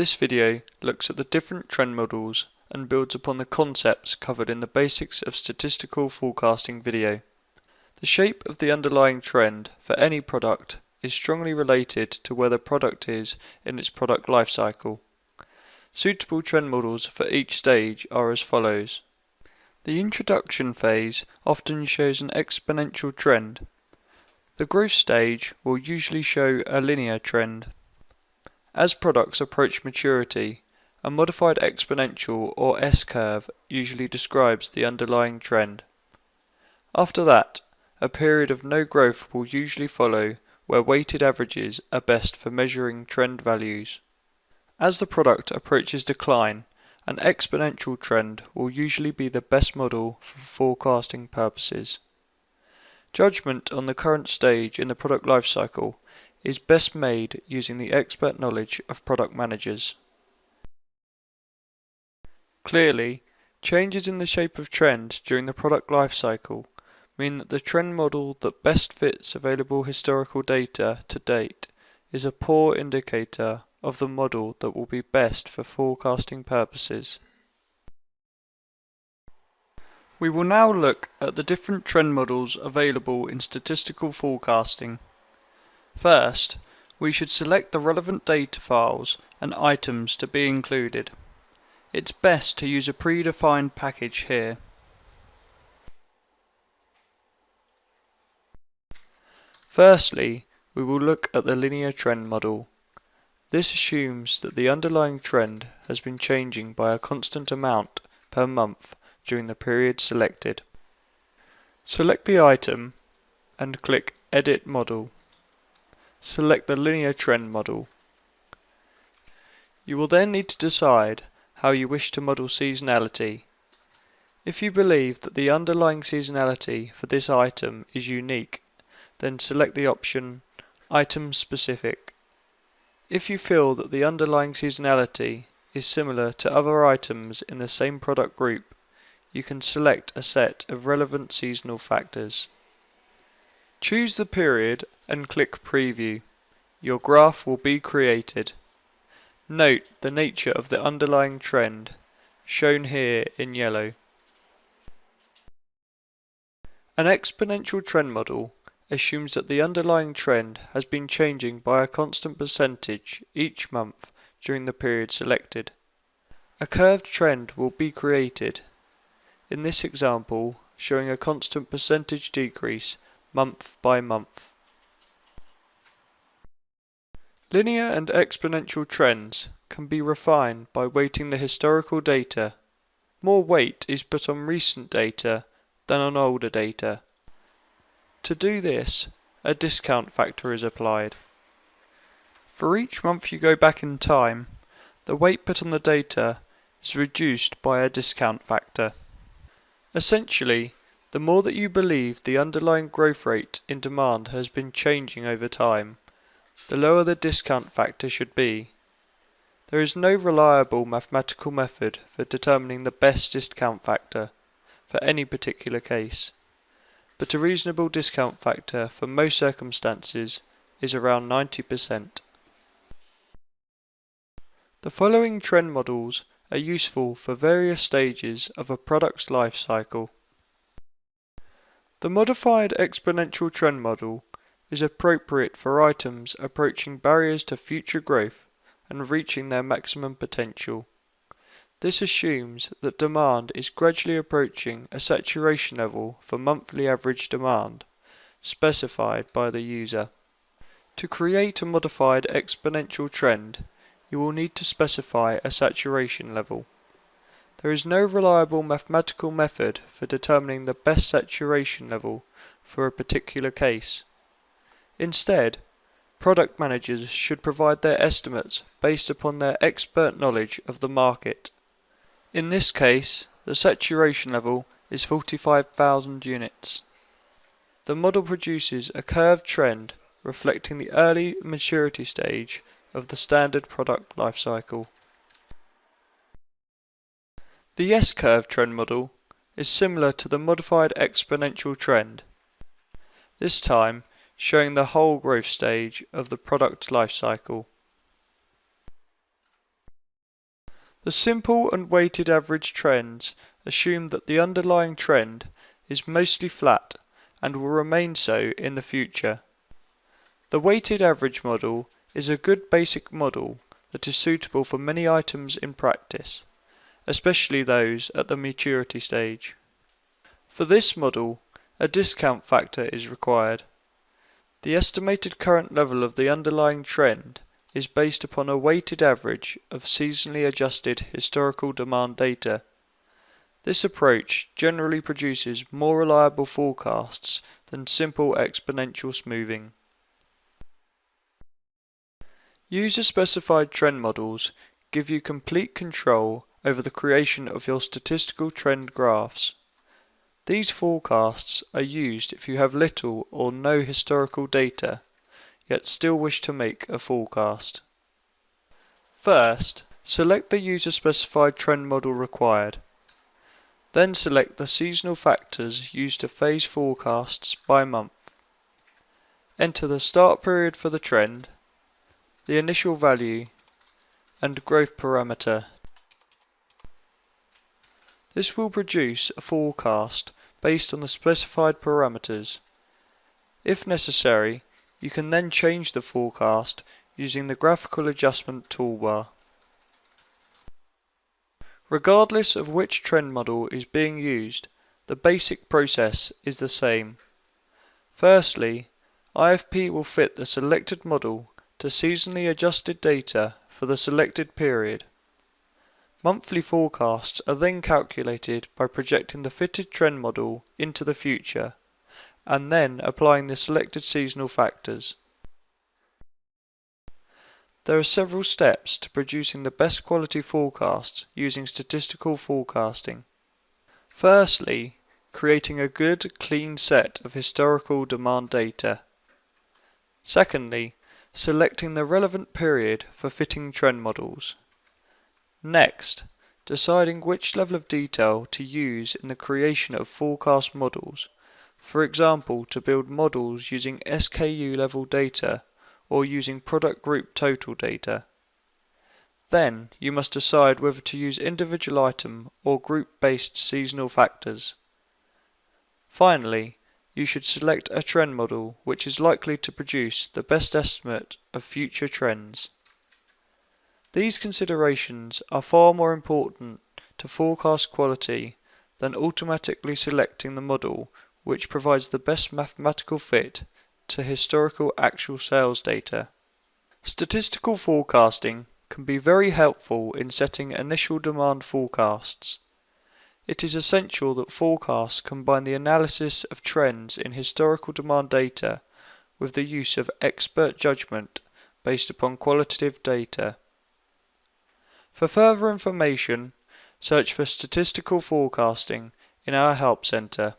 This video looks at the different trend models and builds upon the concepts covered in the Basics of Statistical Forecasting video. The shape of the underlying trend for any product is strongly related to where the product is in its product life cycle. Suitable trend models for each stage are as follows. The introduction phase often shows an exponential trend. The growth stage will usually show a linear trend. As products approach maturity, a modified exponential or S-curve usually describes the underlying trend. After that, a period of no growth will usually follow, where weighted averages are best for measuring trend values. As the product approaches decline, an exponential trend will usually be the best model for forecasting purposes. Judgment on the current stage in the product life cycle is best made using the expert knowledge of product managers. Clearly, changes in the shape of trend during the product life cycle mean that the trend model that best fits available historical data to date is a poor indicator of the model that will be best for forecasting purposes. We will now look at the different trend models available in statistical forecasting. First, we should select the relevant data files and items to be included. It's best to use a predefined package here. Firstly, we will look at the linear trend model. This assumes that the underlying trend has been changing by a constant amount per month during the period selected. Select the item and click Edit Model. Select the linear trend model. You will then need to decide how you wish to model seasonality. If you believe that the underlying seasonality for this item is unique, then select the option Item Specific. If you feel that the underlying seasonality is similar to other items in the same product group, you can select a set of relevant seasonal factors. Choose the period and click Preview. Your graph will be created. Note the nature of the underlying trend, shown here in yellow. An exponential trend model assumes that the underlying trend has been changing by a constant percentage each month during the period selected. A curved trend will be created, in this example showing a constant percentage decrease month by month. Linear and exponential trends can be refined by weighting the historical data. More weight is put on recent data than on older data. To do this, a discount factor is applied. For each month you go back in time, the weight put on the data is reduced by a discount factor. Essentially, the more that you believe the underlying growth rate in demand has been changing over time, the lower the discount factor should be. There is no reliable mathematical method for determining the best discount factor for any particular case, but a reasonable discount factor for most circumstances is around 90%. The following trend models are useful for various stages of a product's life cycle. The modified exponential trend model is appropriate for items approaching barriers to future growth and reaching their maximum potential. This assumes that demand is gradually approaching a saturation level for monthly average demand, specified by the user. To create a modified exponential trend, you will need to specify a saturation level. There is no reliable mathematical method for determining the best saturation level for a particular case. Instead, product managers should provide their estimates based upon their expert knowledge of the market. In this case, the saturation level is 45,000 units. The model produces a curved trend reflecting the early maturity stage of the standard product life cycle. The S-curve trend model is similar to the modified exponential trend, this time showing the whole growth stage of the product life cycle. The simple and weighted average trends assume that the underlying trend is mostly flat and will remain so in the future. The weighted average model is a good basic model that is suitable for many items in practice, especially those at the maturity stage. For this model, a discount factor is required. The estimated current level of the underlying trend is based upon a weighted average of seasonally adjusted historical demand data. This approach generally produces more reliable forecasts than simple exponential smoothing. User-specified trend models give you complete control over the creation of your statistical trend graphs. These forecasts are used if you have little or no historical data, yet still wish to make a forecast. First, select the user-specified trend model required. Then select the seasonal factors used to phase forecasts by month. Enter the start period for the trend, the initial value, and growth parameter. This will produce a forecast based on the specified parameters. If necessary, you can then change the forecast using the graphical adjustment toolbar. Regardless of which trend model is being used, the basic process is the same. Firstly, IFP will fit the selected model to seasonally adjusted data for the selected period. Monthly forecasts are then calculated by projecting the fitted trend model into the future, and then applying the selected seasonal factors. There are several steps to producing the best quality forecast using statistical forecasting. Firstly, creating a good, clean set of historical demand data. Secondly, selecting the relevant period for fitting trend models. Next, deciding which level of detail to use in the creation of forecast models, for example to build models using SKU level data or using product group total data. Then you must decide whether to use individual item or group-based seasonal factors. Finally, you should select a trend model which is likely to produce the best estimate of future trends. These considerations are far more important to forecast quality than automatically selecting the model which provides the best mathematical fit to historical actual sales data. Statistical forecasting can be very helpful in setting initial demand forecasts. It is essential that forecasts combine the analysis of trends in historical demand data with the use of expert judgment based upon qualitative data. For further information, search for Statistical Forecasting in our Help Center.